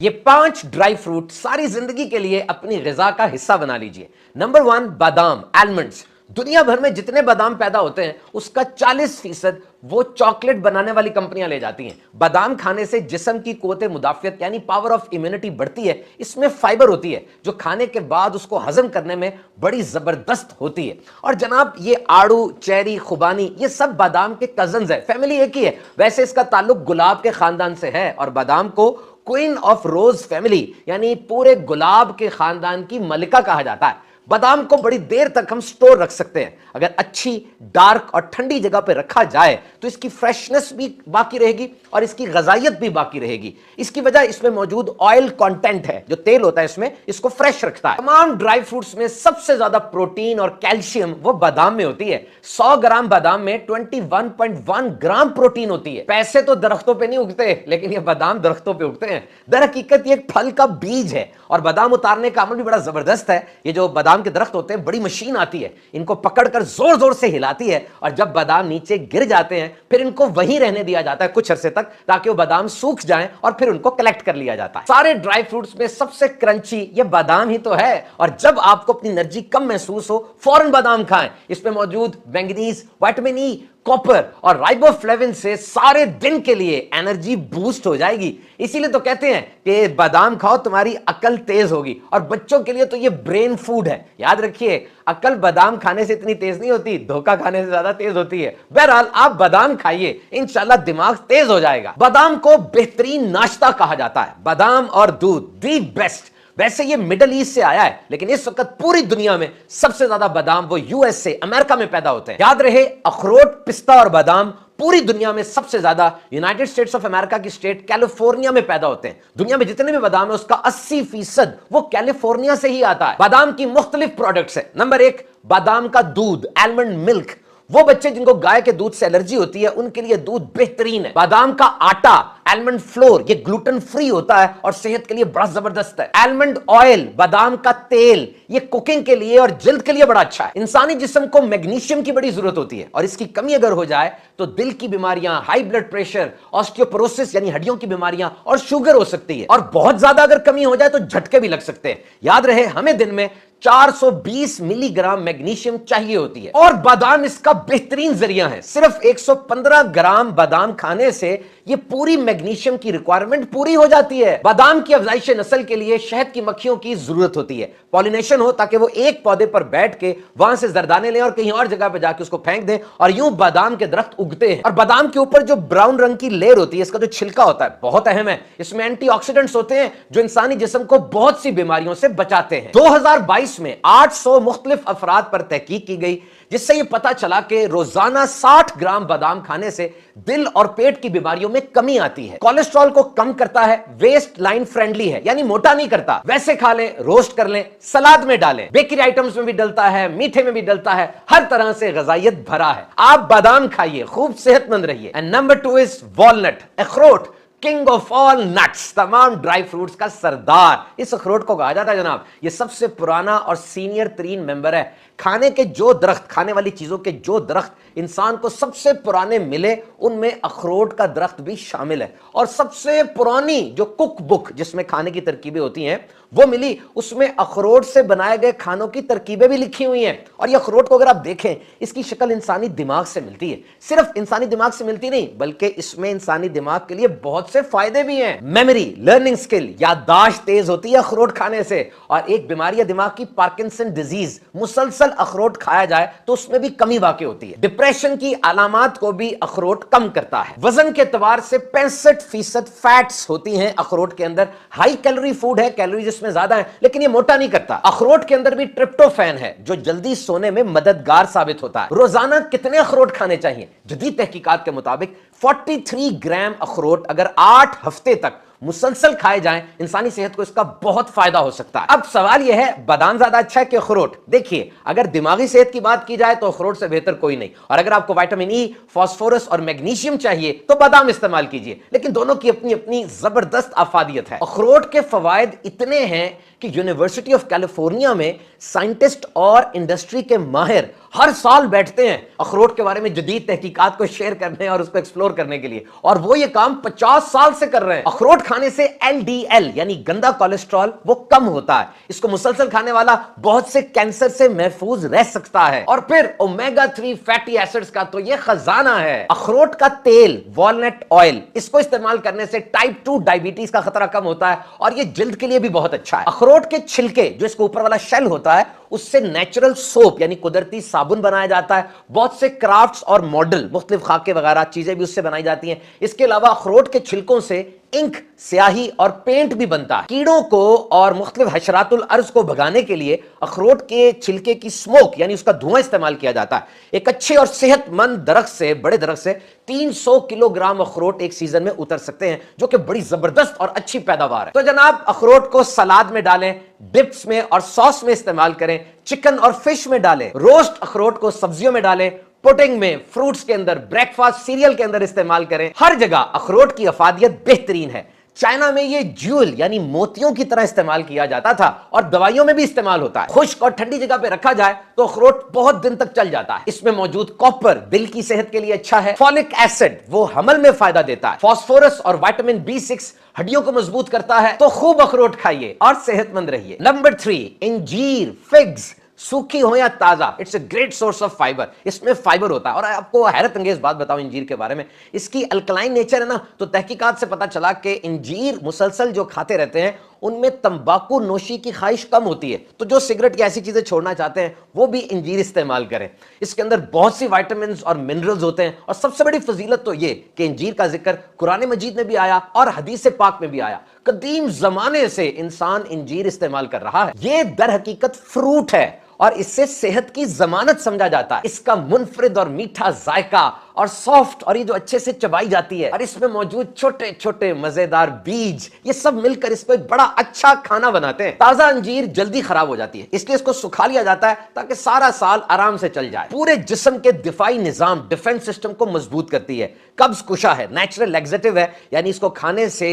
یہ 5 dry fruit ساری زندگی کے لیے اپنی غذا کا حصہ بنا لیجئے۔ نمبر 1 بادام، آلمنڈز۔ دنیا بھر میں جتنے بادام پیدا ہوتے ہیں اس کا 40% وہ چاکلیٹ بنانے والی کمپنیاں لے جاتی ہیں۔ بادام کھانے سے جسم کی قوت مدافعت یعنی پاور آف امیونٹی بڑھتی ہے۔ اس میں فائبر ہوتی ہے جو کھانے کے بعد اس کو ہضم کرنے میں بڑی زبردست ہوتی ہے۔ اور جناب یہ آڑو، چیری، خوبانی یہ سب بادام کے کزنز ہیں، فیملی ایک ہی ہے۔ ویسے اس کا تعلق گلاب کے خاندان سے ہے اور بادام کو کوئن آف روز فیملی یعنی پورے گلاب کے خاندان کی ملکہ کہا جاتا ہے۔ بادام کو بڑی دیر تک ہم سٹور رکھ سکتے ہیں۔ اگر اچھی ڈارک اور ٹھنڈی جگہ پہ رکھا جائے تو اس کی فریشنس بھی باقی رہے گی اور اس کی غذائیت بھی باقی رہے گی۔ اس کی وجہ اس میں موجود آئل کانٹینٹ ہے، جو تیل ہوتا ہے اس میں، اس کو فریش رکھتا ہے۔ تمام ڈرائی فروٹس میں سب سے زیادہ پروٹین اور کیلشیم وہ بادام میں ہوتی ہے۔ 100 گرام بادام میں 21.1 گرام پروٹین ہوتی ہے۔ پیسے تو درختوں پہ نہیں اگتے لیکن یہ بادام درختوں پہ اگتے ہیں۔ در حقیقت یہ ایک پھل کا بیج ہے اور بادام اتارنے کا عمل بھی بڑا زبردست ہے۔ یہ جو بادام کے درخت ہوتے ہیں، بڑی مشین آتی ہے، ان کو پکڑ کر زور زور سے ہلاتی ہے اور جب بادام نیچے گر جاتے ہیں پھر ان کو وہیں رہنے دیا جاتا ہے کچھ عرصے تک تاکہ وہ بادام سوکھ جائیں اور پھر ان کو کلیکٹ کر لیا جاتا ہے۔ سارے ڈرائی فروٹس میں سب سے کرنچی یہ بادام ہی تو ہے اور جب آپ کو اپنی انرجی کم محسوس ہو فوراً بادام کھائیں۔ اس میں موجود مینگنیز، وٹامن ای، کاپر اور رائبو فلیون سے سارے دن کے لیے انرجی بوسٹ ہو جائے گی۔ اسی لیے تو کہتے ہیں کہ بادام کھاؤ تمہاری عقل تیز ہوگی، اور بچوں کے لیے تو یہ برین فوڈ ہے۔ یاد رکھیے عقل بادام کھانے سے اتنی تیز نہیں ہوتی، دھوکہ کھانے سے زیادہ تیز ہوتی ہے۔ بہرحال آپ بادام کھائیے، انشاءاللہ دماغ تیز ہو جائے گا۔ بادام کو بہترین ناشتہ کہا جاتا ہے۔ بادام اور دودھ دی بیسٹ۔ ویسے یہ مڈل ایسٹ سے آیا ہے لیکن اس وقت پوری دنیا میں سب سے زیادہ بادام وہ یو ایس سے، امریکہ میں پیدا ہوتے ہیں۔ یاد رہے اخروٹ، پستہ اور بادام پوری دنیا میں سب سے زیادہ یونائٹڈ اسٹیٹس آف امریکہ کی اسٹیٹ کیلیفورنیا میں پیدا ہوتے ہیں۔ دنیا میں جتنے بھی بادام ہیں اس کا 80% وہ کیلیفورنیا سے ہی آتا ہے۔ بادام کی مختلف پروڈکٹس ہیں۔ نمبر 1 بادام کا دودھ، آلمنڈ ملک۔ وہ بچے جن کو گائے کے دودھ سے الرجی ہوتی ہے ان کے لیے دودھ بہترین ہے۔ بادام کا آٹا، آلمنڈ فلور، یہ گلوٹن فری ہوتا ہے اور صحت کے لیے بڑا زبردست ہے۔ آلمنڈ آئل، بادام کا تیل، یہ کوکنگ کے لیے اور جلد کے لیے بڑا اچھا ہے۔ انسانی جسم کو میگنیشیم کی بڑی ضرورت ہوتی ہے اور اس کی کمی اگر ہو جائے تو دل کی بیماریاں، ہائی بلڈ پریشر، آسٹیوپروسس یعنی ہڈیوں کی بیماریاں اور شوگر ہو سکتی ہے، اور بہت زیادہ اگر کمی ہو جائے تو جھٹکے بھی لگ سکتے ہیں۔ یاد رہے ہمیں دن میں 420 ملی گرام میگنیشیم چاہیے ہوتی ہے اور بادام اس کا بہترین ذریعہ ہے۔ صرف 115 گرام بادام کھانے سے یہ پوری میگنیشیم کی ریکوائرمنٹ پوری ہو جاتی ہے۔ بادام کی افزائش نسل کے لیے شہد کی مکھیوں کی ضرورت ہوتی ہے، پالینیشن ہو تاکہ وہ ایک پودے پر بیٹھ کے وہاں سے زردانے لیں اور کہیں اور جگہ پہ جا کے اس کو پھینک دیں اور یوں بادام کے درخت اگتے ہیں۔ اور بادام کے اوپر جو براؤن رنگ کی لیئر ہوتی ہے، اس کا جو چھلکا ہوتا ہے بہت اہم ہے۔ اس میں اینٹی آکسیڈنٹس ہوتے ہیں جو انسانی جسم کو بہت سی بیماریوں سے بچاتے ہیں۔ 2022 میں 800 مختلف افراد پر تحقیق کی گئی جس سے یہ پتا چلا کہ روزانہ 60 گرام بادام کھانے سے دل اور پیٹ کی بیماریوں میں کمی آتی ہے۔ کولیسٹرول کو کم کرتا ہے، ویسٹ لائن فرینڈلی ہے یعنی موٹا نہیں کرتا۔ ویسے کھا لیں، روسٹ کر لیں، سلاد میں ڈالیں، بیکری آئٹمز میں بھی ڈلتا ہے، میٹھے میں بھی ڈلتا ہے، ہر طرح سے غذائیت بھرا ہے۔ آپ بادام کھائیے، خوب صحت مند رہیے۔ اینڈ نمبر 2 از والنٹ، اخروٹ، کنگ آف آل نٹس، تمام ڈرائی فروٹس کا سردار اس اخروٹ کو کہا جاتا ہے جناب۔ یہ سب سے پرانا اور سینئر ترین ممبر ہے۔ کھانے کے جو درخت، کھانے والی چیزوں کے جو درخت انسان کو سب سے پرانے ملے ان میں اخروٹ کا درخت بھی شامل ہے، اور سب سے پرانی جو کک بک جس میں کھانے کی ترکیبیں ہوتی ہیں وہ ملی، اس میں اخروٹ سے بنائے گئے کھانوں کی ترکیبیں بھی لکھی ہوئی ہیں۔ اور یہ اخروٹ کو اگر آپ دیکھیں اس کی شکل انسانی دماغ سے ملتی ہے۔ صرف انسانی دماغ سے ملتی نہیں بلکہ اس میں انسانی دماغ کے لیے بہت سے فائدے بھی ہیں۔ میموری، لرننگ سکل، یادداشت تیز ہوتی ہے اخروٹ کھانے سے، اور ایک بیماری ہے دماغ کی پارکنسن ڈیزیز، مسلسل اخروٹ کھایا جائے تو اس میں بھی کمی واقع ہوتی ہے۔ ڈپریشن کی علامات کو بھی اخروٹ کم کرتا ہے۔ وزن کے اعتبار سے 65% فیٹس ہوتی ہیں اخروٹ کے اندر۔ ہائی کیلوری فوڈ ہے، کیلوری جس میں زیادہ ہیں لیکن یہ موٹا نہیں کرتا۔ اخروٹ کے اندر بھی ٹرپٹوفین ہے جو جلدی سونے میں مددگار ثابت ہوتا ہے۔ روزانہ کتنے اخروٹ کھانے چاہیے؟ جدید تحقیقات کے مطابق 43 گرام اخروٹ اگر 8 ہفتے تک مسلسل کھائے جائیں انسانی صحت کو اس کا بہت فائدہ ہو سکتا ہے۔ اب سوال یہ ہے بادام زیادہ اچھا ہے کہ اخروٹ؟ دیکھیے اگر دماغی صحت کی بات کی جائے تو اخروٹ سے بہتر کوئی نہیں، اور اگر آپ کو وٹامن ای، فاسفورس اور میگنیشیم چاہیے تو بادام استعمال کیجیے، لیکن دونوں کی اپنی اپنی زبردست افادیت ہے۔ اخروٹ کے فوائد اتنے ہیں کہ یونیورسٹی آف کیلیفورنیا میں سائنٹسٹ اور انڈسٹری کے ماہر ہر سال بیٹھتے ہیں اخروٹ کے بارے میں جدید تحقیقات کو شیئر کرنے اور اس کو ایکسپلور کرنے کے لیے، اور وہ یہ کام 50 سال سے کر رہے ہیں۔ اخروٹ खाने से LDL यानी गंदा कोलेस्ट्रॉल वो कम होता है। इसको मुसलसल खाने वाला बहुत से कैंसर से महफूज रह सकता है। और फिर ओमेगा 3 फैटी एसिड्स का तो ये खजाना है। अखरोट का तेल, वॉलनट ऑयल, इसको इस्तेमाल करने से टाइप 2 डायबिटीज का खतरा कम होता है और ये जल्द के लिए भी बहुत अच्छा है। अखरोट के छिलके, जो इसके ऊपर वाला शेल होता है, उससे नेचुरल सोप यानी कुदरती साबुन बनाया जाता है। बहुत से क्राफ्ट्स और मॉडल, मुख्तलिफ खाके वगैरह चीजें भी उससे बनाई जाती हैं। इसके अलावा अखरोट के छिलकों से इंक, स्याही और पेंट भी बनता है। कीड़ों को और मुख्तलिफ हशरातुल अर्ज को भगाने के लिए अखरोट के छिलके की स्मोक यानी उसका धुआं इस्तेमाल किया जाता है। एक अच्छे और सेहतमंद दरख्त से, बड़े दरख्त से 300 किलोग्राम अखरोट एक सीजन में उतर सकते हैं, जो कि बड़ी जबरदस्त और अच्छी पैदावार है। तो जनाब, अखरोट को सलाद में डालें, डिप्स में और सॉस में इस्तेमाल करें, चिकन और फिश में डालें, रोस्ट अखरोट को सब्जियों में डालें, पुडिंग में, फ्रूट्स के अंदर, ब्रेकफास्ट सीरियल के अंदर इस्तेमाल करें। हर जगह अखरोट की अफादियत बेहतरीन है। चाइना में ये ज्यूल यानी मोतियों की तरह इस्तेमाल किया जाता था और दवाइयों में भी इस्तेमाल होता है। खुश्क और ठंडी जगह पे रखा जाए तो अखरोट बहुत दिन तक चल जाता है। इसमें मौजूद कॉपर दिल की सेहत के लिए अच्छा है। फॉलिक एसिड वो हमल में फायदा देता है। फास्फोरस और विटामिन B6 हड्डियों को मजबूत करता है। तो खूब अखरोट खाइए और सेहतमंद रहिए। नंबर 3, इंजीर, फिग्स, सूखी हो या ताजा, it's a great source of fibre. इसमें फाइबर होता है। और आपको हैरत अंगेज बात बताऊं इंजीर के बारे में, इसकी अल्कलाइन नेचर है ना, तो तहकीकात से पता चला कि इंजीर मुसलसल जो खाते रहते हैं उनमें तंबाकू नोशी की ख्वाहिश कम होती है। तो जो सिगरेट की ऐसी चीजें छोड़ना चाहते हैं वो भी इंजीर इस्तेमाल करें। इसके अंदर बहुत सी विटामिन्स और मिनरल्स होते हैं। और सबसे बड़ी फजीलत तो ये कि इंजीर का जिक्र कुरान मजीद में भी आया और हदीस पाक में भी आया। कदीम जमाने से इंसान इंजीर इस्तेमाल कर रहा है। ये दर हकीकत फ्रूट है और इससे सेहत की जमानत समझा जाता है। इसका मुनफरिद और मीठा जायका और सॉफ्ट, और ये जो अच्छे से चबाई जाती है, और इसमें मौजूद छोटे छोटे मजेदार बीज, ये सब मिलकर इसको एक बड़ा अच्छा खाना बनाते हैं। ताजा अंजीर जल्दी खराब हो जाती है, इसलिए इसको सुखा लिया जाता है ताकि सारा साल आराम से चल जाए। पूरे जिस्म के दिफाई निजाम, डिफेंस सिस्टम को मजबूत करती है। कब्ज कुशा है, नेचुरल लैक्सेटिव है, यानी इसको खाने से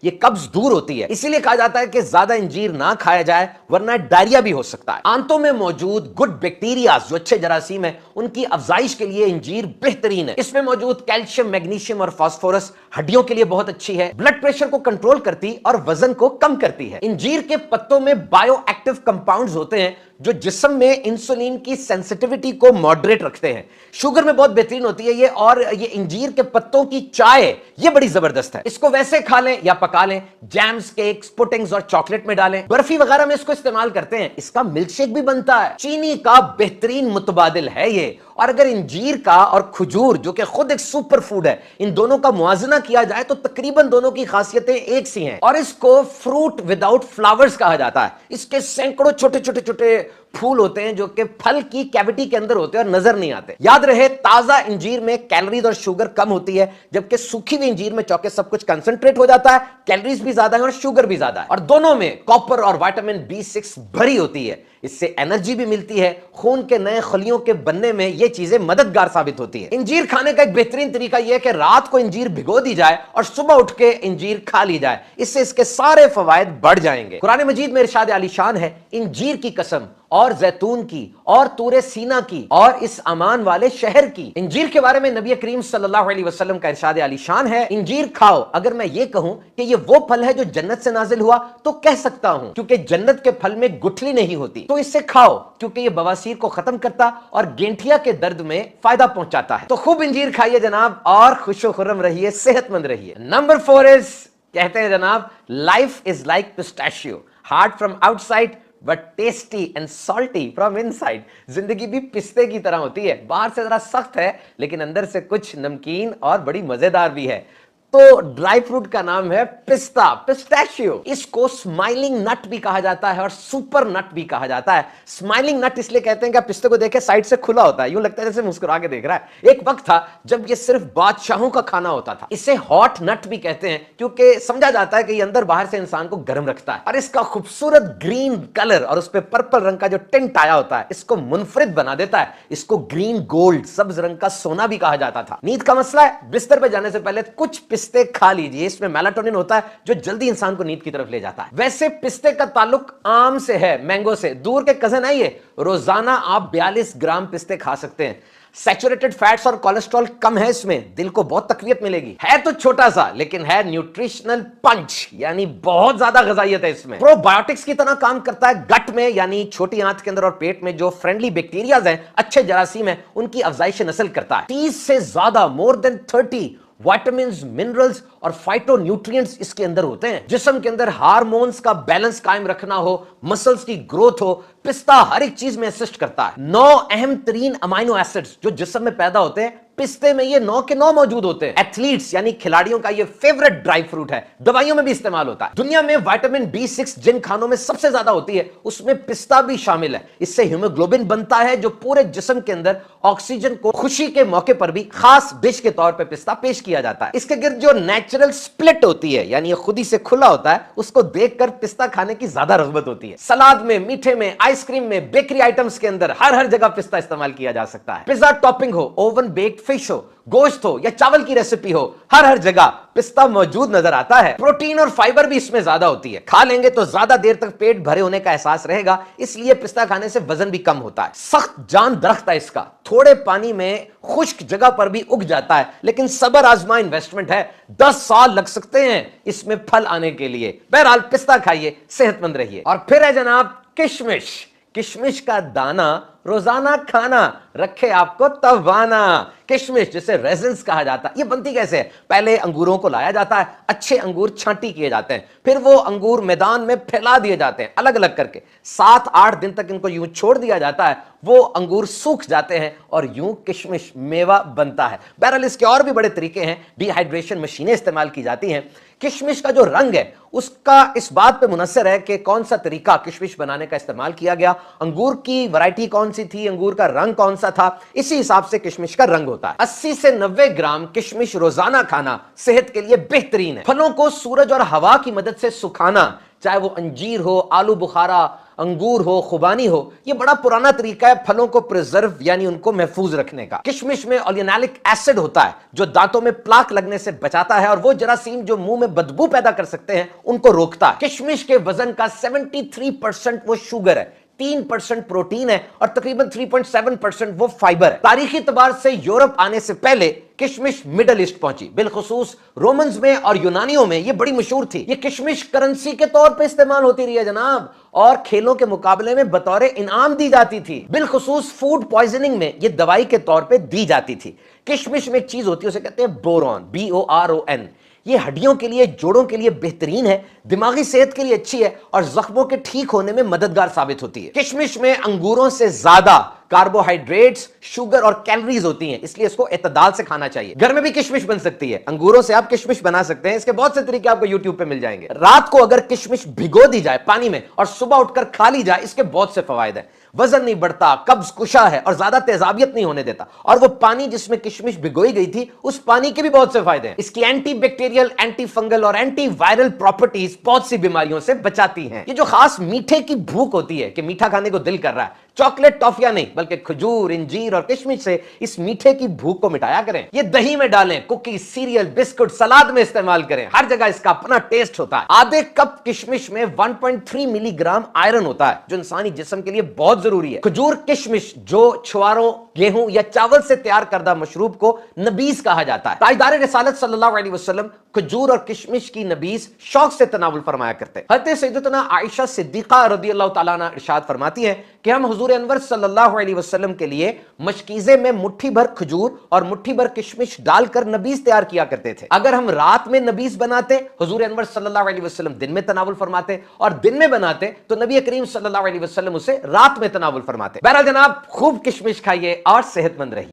ये कब्ज दूर होती है। इसीलिए कहा जाता है कि ज्यादा अंजीर ना खाया जाए वरना डायरिया भी हो सकता है। आंतों में मौजूद गुड बैक्टीरिया, जो अच्छे जरासीम है, उनकी अफजाइश के लिए इंजीर बेहतरीन है। इसमें मौजूद कैल्शियम, मैग्नीशियम और फास्फोरस हड्डियों के लिए बहुत अच्छी है। ब्लड प्रेशर को कंट्रोल करती और वजन को कम करती है। इंजीर के पत्तों में बायो एक्टिव कंपाउंड्स होते हैं जो जिस्म में इंसुलिन की सेंसिटिविटी को मॉडरेट रखते हैं। शुगर में बहुत बेहतरीन होती है ये। और ये इंजीर के पत्तों की चाय, ये बड़ी जबरदस्त है। इसको वैसे खा लें या पका लें, जैम्स, केक्स, पुडिंग्स और चॉकलेट में डालें, बर्फी वगैरह में इसको इस्तेमाल करते हैं। इसका मिल्क शेक भी बनता है। चीनी का बेहतरीन मुतबादिल है ये। और अगर इंजीर का और खजूर, जो कि खुद एक सुपर फूड है, इन दोनों का मुआजना किया जाए तो तकरीबन दोनों की खासियतें एक सी हैं। और इसको फ्रूट विदाउट फ्लावर्स कहा जाता है। इसके सैकड़ों छोटे छोटे छोटे फूल होते हैं जो कि फल की कैविटी के अंदर होते हैं और नजर नहीं आते। याद रहे, ताजा इंजीर में कैलोरीज और शुगर कम होती है, जबकि सूखी हुई इंजीर में चौके सब कुछ कंसंट्रेट हो जाता है, कैलोरीज भी ज्यादा है और शुगर भी ज्यादा है। और दोनों में कॉपर और विटामिन B6 भरी होती है। इससे एनर्जी भी मिलती है। खून के नए खलियों के बनने में ये चीजें मददगार साबित होती है। इंजीर खाने का एक बेहतरीन तरीका यह है कि रात को इंजीर भिगो दी जाए और सुबह उठ के इंजीर खा ली जाए। इससे इसके सारे फवायद बढ़ जाएंगे। कुरान मजीद में इरशाद आलीशान है, इंजीर की कसम और जैतून की और तूरे सीना की और इस अमान वाले शहर की। इंजीर के बारे में नबी करीम सल्लल्लाहु अलैहि वसल्लम का इरशाद आलीशान है, इंजीर खाओ। अगर मैं ये कहूं कि ये वो फल है जो जन्नत से नाजिल हुआ तो कह सकता हूं, क्योंकि जन्नत के फल में गुठली नहीं होती। तो इससे खाओ, क्योंकि ये बवासीर को खत्म करता और गेंठिया के दर्द में फायदा पहुंचाता है। तो खूब इंजीर खाइए जनाब और खुशो खुर्रम रहिए, सेहतमंद रहिए। नंबर 4 इज, कहते हैं जनाब, life is like pistachio, hard from outside but tasty and salty from inside. जिंदगी भी पिस्ते की तरह होती है, बाहर से जरा सख्त है लेकिन अंदर से कुछ नमकीन और बड़ी मजेदार भी है। तो ड्राई फ्रूट का नाम है पिस्ता, पिस्ताशियो। इसको स्माइलिंग नट भी कहा जाता है और सुपर नट भी कहा जाता है। स्माइलिंग नट इसलिए कहते हैं कि पिस्ते को देखे साइड से खुला होता है, यूं लगता है जैसे मुस्कुरा के देख रहा है। एक वक्त था जब ये सिर्फ बादशाहों का खाना होता था। इसे हॉट नट भी कहते हैं क्योंकि समझा जाता है कि ये अंदर बाहर से इंसान को गर्म रखता है। और इसका खूबसूरत ग्रीन कलर और उस पर पर्पल रंग का जो टिंट आया होता है इसको मुनफरिद बना देता है। इसको ग्रीन गोल्ड, सब्ज रंग का सोना भी कहा जाता था। नींद का मसला है, बिस्तर पर जाने से पहले कुछ पिस्ते खा लीजिए। इसमें मेलाटोनिन होता है जो जल्दी इंसान को नींद की तरफ ले जाता है। वैसे पिस्ते का ताल्लुक आम से है, मैंगो से। दूर के कजन आइए, रोजाना आप 42 ग्राम पिस्ते खा सकते हैं। सैचुरेटेड फैट्स और कोलेस्ट्रॉल कम है इसमें, दिल को बहुत तकवीयत मिलेगी। है तो छोटा सा लेकिन है न्यूट्रिशनल पंच, यानी बहुत ज्यादा ग़िज़ाइयत है इसमें। प्रोबायोटिक्स की तरह काम करता है गट में, यानी छोटी आंत के अंदर और पेट में जो फ्रेंडली बैक्टीरियाज हैं, अच्छे जरासीम हैं, उनकी अफजाइश नस्ल करता है। 30 से ज्यादा, मोर देन 30 विटामिन्स, मिनरल्स और फाइटोन्यूट्रिएंट्स इसके अंदर होते हैं। जिस्म के अंदर हार्मोन्स का बैलेंस कायम रखना हो, मसल्स की ग्रोथ हो, पिस्ता हर एक चीज में असिस्ट करता है। 9 अहम तरीन अमाइनो एसिड्स जो जिस्म में पैदा होते हैं, पिस्ते में ये 9 के 9 मौजूद होते हैं। एथलीट्स यानी खिलाड़ियों का ये फेवरेट ड्राई फ्रूट है, दवाइयों में भी इस्तेमाल होता है। दुनिया में विटामिन B6 जिन खानों में सबसे ज्यादा होती है उसमें पिस्ता भी शामिल है। इससे हीमोग्लोबिन बनता है जो पूरे जिस्म के अंदर ऑक्सीजन को खुशी के मौके पर भी खास डिश के तौर पर पिस्ता पेश किया जाता है। इसके गिर्द जो नेचुरल स्प्लिट होती है, यानी ये खुद ही से खुला होता है, उसको देखकर पिस्ता खाने की ज्यादा रगबत होती है। सलाद में, मीठे में, आइसक्रीम में, बेकरी आइटम्स के अंदर हर जगह पिस्ता इस्तेमाल किया जा सकता है। पिज्जा टॉपिंग हो, ओवन बेक्ड फिश हो, गोश्त हो या चावल की रेसिपी हो, हर जगह पिस्ता मौजूद नजर आता है। प्रोटीन और फाइबर भी इसमें ज्यादा होती है। खा लेंगे तो ज्यादा देर तक पेट भरे होने का एहसास रहेगा, इसलिए पिस्ता खाने से वजन भी कम होता है। सख्त जान दरख्त है इसका, थोड़े पानी में खुश्क जगह पर भी उग जाता है, लेकिन सबर आजमा इन्वेस्टमेंट है। 10 साल लग सकते हैं इसमें फल आने के लिए। बहरहाल पिस्ता खाइए, सेहतमंद रहिए। और फिर है जनाब किशमिश। किशमिश का दाना रोजाना खाना रखे आपको तवाना। किशमिश जिसे रेजिन्स कहा जाता है, ये बनती कैसे है? पहले अंगूरों को लाया जाता है, अच्छे अंगूर छांटी किए जाते हैं, फिर वो अंगूर मैदान में फैला दिए जाते हैं अलग अलग करके। 7-8 दिन तक इनको यूं छोड़ दिया जाता है, वो अंगूर सूख जाते हैं और यूं किशमिश मेवा बनता है। बहरहाल इसके और भी बड़े तरीके हैं, डिहाइड्रेशन मशीनें इस्तेमाल की जाती हैं। किशमिश का जो रंग है उसका इस बात पे मुनसर है कि कौन सा तरीका किशमिश बनाने का इस्तेमाल किया गया, अंगूर की वैरायटी कौन सी थी, अंगूर का रंग कौन सा था, इसी हिसाब से किशमिश का रंग होता है। 80 से 90 ग्राम किशमिश रोजाना खाना सेहत के लिए बेहतरीन है। फलों को सूरज और हवा की मदद से सुखाना, चाहे वो अंजीर हो, आलू बुखारा, अंगूर हो, खुबानी हो, ये बड़ा पुराना तरीका है फलों को प्रिजर्व यानी उनको महफूज रखने का। किशमिश में ओलियोनैलिक एसिड होता है जो दांतों में प्लाक लगने से बचाता है और वो जरासीम जो मुंह में बदबू पैदा कर सकते हैं उनको रोकता है। किशमिश के वजन का 73% वो शुगर है, 3% प्रोटीन है और तकरीबन 3.7% वो फाइबर है। तारीखी एतबार से यूरोप आने से पहले किशमिश मिडल ईस्ट पहुंची, बिलखुसूस रोमन्स में और यूनानियों में ये बड़ी मशहूर थी। ये किशमिश करेंसी के तौर पे इस्तेमाल होती रही है जनाब, और खेलों के मुकाबले में बतौर इनाम दी जाती थी। बिलखुसूस फूड पॉइजनिंग में ये दवाई के तौर पे दी जाती थी। किशमिश में एक चीज होती है उसे कहते हैं बोरॉन, BORON। ये हड्डियों के लिए, जोड़ों के लिए बेहतरीन है, दिमागी सेहत के लिए अच्छी है और जख्मों के ठीक होने में मददगार साबित होती है। किशमिश में अंगूरों से ज्यादा कार्बोहाइड्रेट्स, शुगर और कैलोरीज होती हैं, इसलिए इसको एतदाल से खाना चाहिए। घर में भी किशमिश बन सकती है, अंगूरों से आप किशमिश बना सकते हैं। इसके बहुत से तरीके आपको YouTube पे मिल जाएंगे। रात को अगर किशमिश भिगो दी जाए पानी में और सुबह उठकर खा ली जाए, इसके बहुत से फवायद हैं। वजन नहीं बढ़ता, कब्ज कुशा है और ज्यादा तेजाबियत नहीं होने देता। और वो पानी जिसमें किशमिश भिगोई गई थी, उस पानी के भी बहुत से फायदे हैं। इसकी एंटी बैक्टीरियल, एंटी फंगल और एंटी वायरल प्रॉपर्टीज बहुत सी बीमारियों से बचाती हैं। ये जो खास मीठे की भूख होती है कि मीठा खाने को दिल कर रहा है, चॉकलेट टॉफियां नहीं बल्कि खजूर, इंजीर और किशमिश से इस मीठे की भूख को मिटाया करें। ये दही में डालें, कुकीज, सीरियल, बिस्कुट, सलाद में इस्तेमाल करें, हर जगह इसका अपना टेस्ट होता है। आधे कप किशमिश में 1.3 मिलीग्राम आयरन होता है जो इंसानी जिस्म के लिए बहुत जरूरी है। खजूर, किशमिश जो छुआरों, गेहूं या चावल से तैयार करदा मशरूब को नबीज कहा जाता है। ताजदार रिसालत सल्लल्लाहु अलैहि वसल्लम खजूर और किशमिश की नबीज शौक से तनावुल फरमाया करते। हज़रत सैयदतुना आयशा सिद्दीक़ा रज़ियल्लाहु तआला अन्हा इरशाद फरमाती हैं कि हम हुजूर अनवर सल्लल्लाहु अलैहि वसल्लम के लिए मशकीज़े में मुट्ठी भर खजूर और मुट्ठी भर किशमिश डालकर नबीज तैयार किया करते थे। अगर हम रात में नबीज बनाते, हुजूर अनवर सल्लल्लाहु अलैहि वसल्लम दिन में तनावुल फरमाते, और दिन में बनाते तो नबी करीम सल्लल्लाहु अलैहि वसल्लम उसे रात में तनावुल फरमाते। बहरहाल जनाब, खूब किशमिश खाइए और सेहतमंद रहिए।